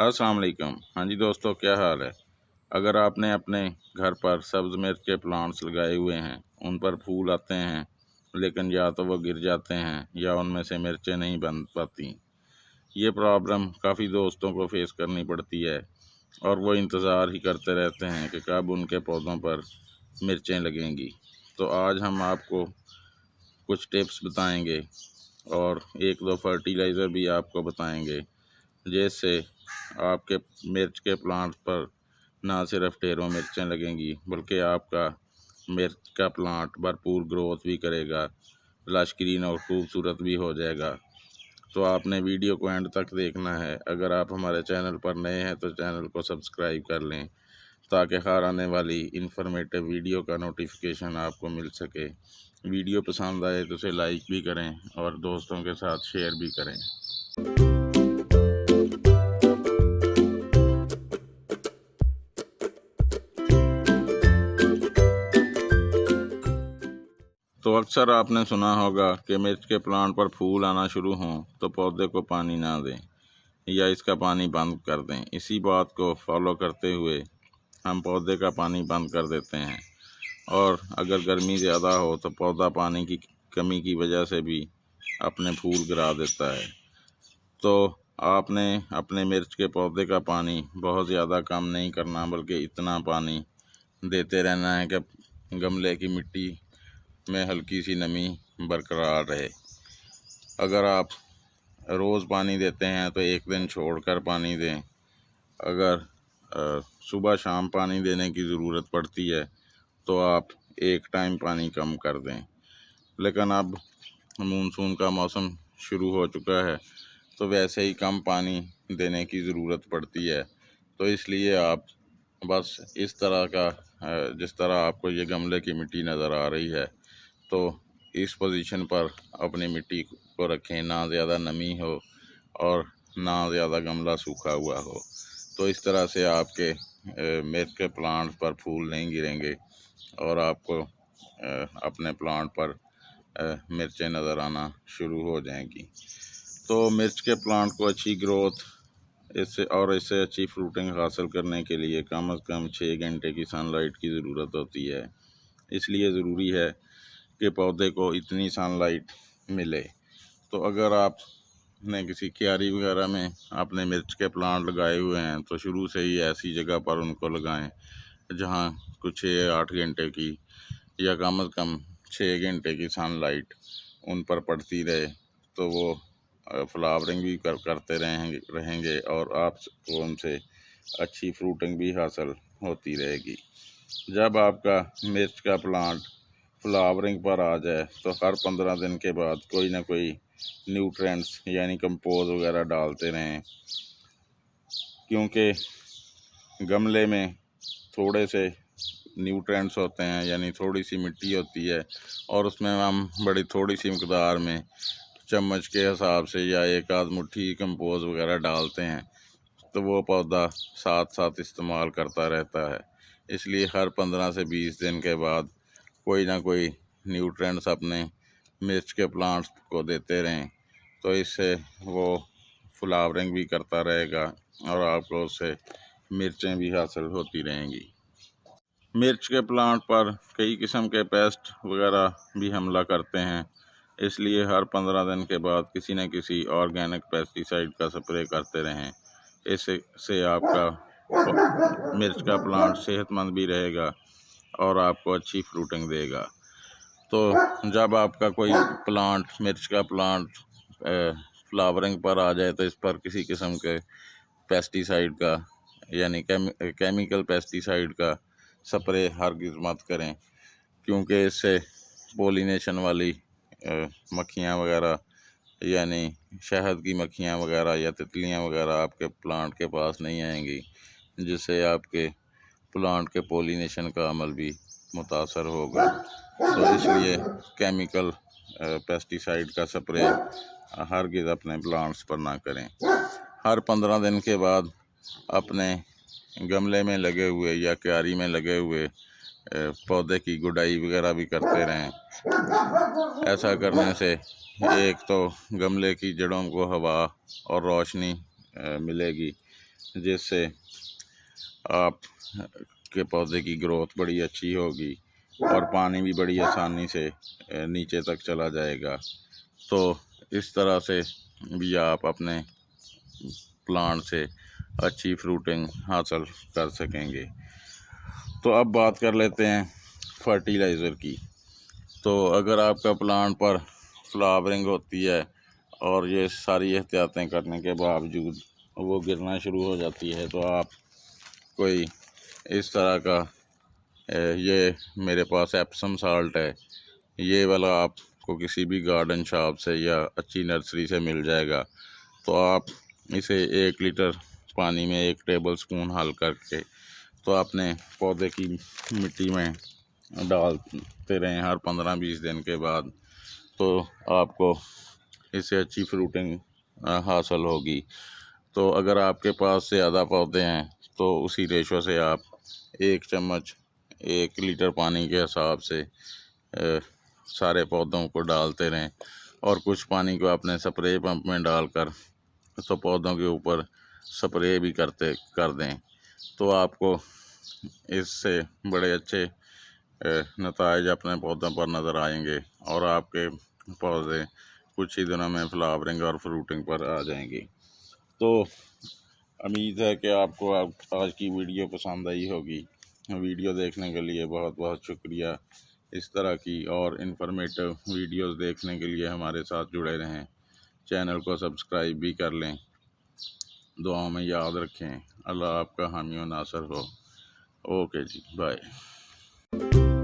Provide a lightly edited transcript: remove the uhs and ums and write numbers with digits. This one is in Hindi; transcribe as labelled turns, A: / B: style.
A: अस्सलाम वालेकुम। हाँ जी दोस्तों, क्या हाल है। अगर आपने अपने घर पर सब्ज़ मिर्च के प्लांट्स लगाए हुए हैं, उन पर फूल आते हैं लेकिन या तो वो गिर जाते हैं या उनमें से मिर्चें नहीं बन पाती। ये प्रॉब्लम काफ़ी दोस्तों को फेस करनी पड़ती है और वो इंतज़ार ही करते रहते हैं कि कब उनके पौधों पर मिर्चें लगेंगी। तो आज हम आपको कुछ टिप्स बताएंगे और एक दो फर्टिलाइज़र भी आपको बताएंगे, जैसे आपके मिर्च के प्लांट पर ना सिर्फ ढेरों मिर्चें लगेंगी बल्कि आपका मिर्च का प्लांट भरपूर ग्रोथ भी करेगा, लश ग्रीन और खूबसूरत भी हो जाएगा। तो आपने वीडियो को एंड तक देखना है। अगर आप हमारे चैनल पर नए हैं तो चैनल को सब्सक्राइब कर लें ताकि हर आने वाली इन्फॉर्मेटिव वीडियो का नोटिफिकेशन आपको मिल सके। वीडियो पसंद आए तो उसे लाइक भी करें और दोस्तों के साथ शेयर भी करें। तो अक्सर आपने सुना होगा कि मिर्च के प्लांट पर फूल आना शुरू हों तो पौधे को पानी ना दें या इसका पानी बंद कर दें। इसी बात को फॉलो करते हुए हम पौधे का पानी बंद कर देते हैं और अगर गर्मी ज़्यादा हो तो पौधा पानी की कमी की वजह से भी अपने फूल गिरा देता है। तो आपने अपने मिर्च के पौधे का पानी बहुत ज़्यादा कम नहीं करना, बल्कि इतना पानी देते रहना है कि गमले की मिट्टी में हल्की सी नमी बरकरार रहे। अगर आप रोज़ पानी देते हैं तो एक दिन छोड़कर पानी दें। अगर सुबह शाम पानी देने की ज़रूरत पड़ती है तो आप एक टाइम पानी कम कर दें। लेकिन अब मानसून का मौसम शुरू हो चुका है तो वैसे ही कम पानी देने की ज़रूरत पड़ती है। तो इसलिए आप बस इस तरह का जिस तरह आपको ये गमले की मिट्टी नज़र आ रही है, तो इस पोजीशन पर अपनी मिट्टी को रखें, ना ज़्यादा नमी हो और ना ज़्यादा गमला सूखा हुआ हो। तो इस तरह से आपके मिर्च के प्लांट पर फूल नहीं गिरेंगे और आपको अपने प्लांट पर मिर्चें नज़र आना शुरू हो जाएंगी। तो मिर्च के प्लांट को अच्छी ग्रोथ इससे अच्छी फ्रूटिंग हासिल करने के लिए कम से कम 6 घंटे की सनलाइट की ज़रूरत होती है। इसलिए ज़रूरी है कि पौधे को इतनी सनलाइट मिले। तो अगर आपने किसी क्यारी वगैरह में अपने मिर्च के प्लांट लगाए हुए हैं तो शुरू से ही ऐसी जगह पर उनको लगाएं जहां कुछ 6-8 घंटे की या कम से कम 6 घंटे की सनलाइट उन पर पड़ती रहे, तो वो फ्लावरिंग भी करते रहेंगे और आपको उनसे अच्छी फ्रूटिंग भी हासिल होती रहेगी। जब आपका मिर्च का प्लांट फ्लावरिंग पर आ जाए तो हर 15 दिन के बाद कोई ना कोई न्यूट्रिएंट्स यानी कंपोज वगैरह डालते रहें, क्योंकि गमले में थोड़े से न्यूट्रिएंट्स होते हैं, यानी थोड़ी सी मिट्टी होती है और उसमें हम बड़ी थोड़ी सी मकदार में चम्मच के हिसाब से या एक आध मुट्ठी कंपोज वगैरह डालते हैं तो वो पौधा साथ साथ इस्तेमाल करता रहता है। इसलिए हर 15 से 20 दिन के बाद कोई ना कोई न्यूट्रिएंट्स अपने मिर्च के प्लांट्स को देते रहें, तो इससे वो फ्लावरिंग भी करता रहेगा और आपको उससे मिर्चें भी हासिल होती रहेंगी। मिर्च के प्लांट पर कई किस्म के पेस्ट वगैरह भी हमला करते हैं, इसलिए हर 15 दिन के बाद किसी न किसी ऑर्गेनिक पेस्टिसाइड का स्प्रे करते रहें। इससे आपका मिर्च का प्लांट सेहतमंद भी रहेगा और आपको अच्छी फ्रूटिंग देगा। तो जब आपका कोई प्लांट मिर्च का प्लांट फ्लावरिंग पर आ जाए तो इस पर किसी किस्म के पेस्टिसाइड का यानी केमिकल पेस्टिसाइड का स्प्रे हरगिज़ मत करें, क्योंकि इससे पोलिनेशन वाली मक्खियाँ वगैरह यानी शहद की मक्खियाँ वगैरह या तितलियाँ वगैरह आपके प्लांट के पास नहीं आएंगी, जिससे आपके प्लांट के पोलिनेशन का अमल भी मुतासर होगा। तो इसलिए केमिकल पेस्टिसाइड का स्प्रे हरगिज़ अपने प्लांट्स पर ना करें। हर 15 दिन के बाद अपने गमले में लगे हुए या क्यारी में लगे हुए पौधे की गुड़ाई वगैरह भी करते रहें। ऐसा करने से एक तो गमले की जड़ों को हवा और रोशनी मिलेगी, जिससे आप के पौधे की ग्रोथ बड़ी अच्छी होगी और पानी भी बड़ी आसानी से नीचे तक चला जाएगा। तो इस तरह से भी आप अपने प्लांट से अच्छी फ्रूटिंग हासिल कर सकेंगे। तो अब बात कर लेते हैं फर्टिलाइज़र की। तो अगर आपका प्लांट पर फ्लावरिंग होती है और ये सारी एहतियातें करने के बावजूद वो गिरना शुरू हो जाती है, तो आप कोई इस तरह का ये मेरे पास एप्सम साल्ट है, ये वाला आपको किसी भी गार्डन शॉप से या अच्छी नर्सरी से मिल जाएगा। तो आप इसे 1 लीटर पानी में 1 टेबल स्पून हल करके तो अपने पौधे की मिट्टी में डालते रहें हर 15-20 दिन के बाद, तो आपको इससे अच्छी फ्रूटिंग हासिल होगी। तो अगर आपके पास ज़्यादा पौधे हैं तो उसी रेशो से आप 1 चम्मच 1 लीटर पानी के हिसाब से सारे पौधों को डालते रहें और कुछ पानी को अपने स्प्रे पंप में डालकर तो पौधों के ऊपर स्प्रे भी कर दें। तो आपको इससे बड़े अच्छे नताइज अपने पौधों पर नज़र आएंगे और आपके पौधे कुछ ही दिनों में फ्लावरिंग और फ्रूटिंग पर आ जाएंगे। तो उम्मीद है कि आपको आज की वीडियो पसंद आई होगी। वीडियो देखने के लिए बहुत बहुत शुक्रिया। इस तरह की और इन्फॉर्मेटिव वीडियोस देखने के लिए हमारे साथ जुड़े रहें। चैनल को सब्सक्राइब भी कर लें। दुआओं में याद रखें। अल्लाह आपका हामी व नासर हो। ओके जी, बाय।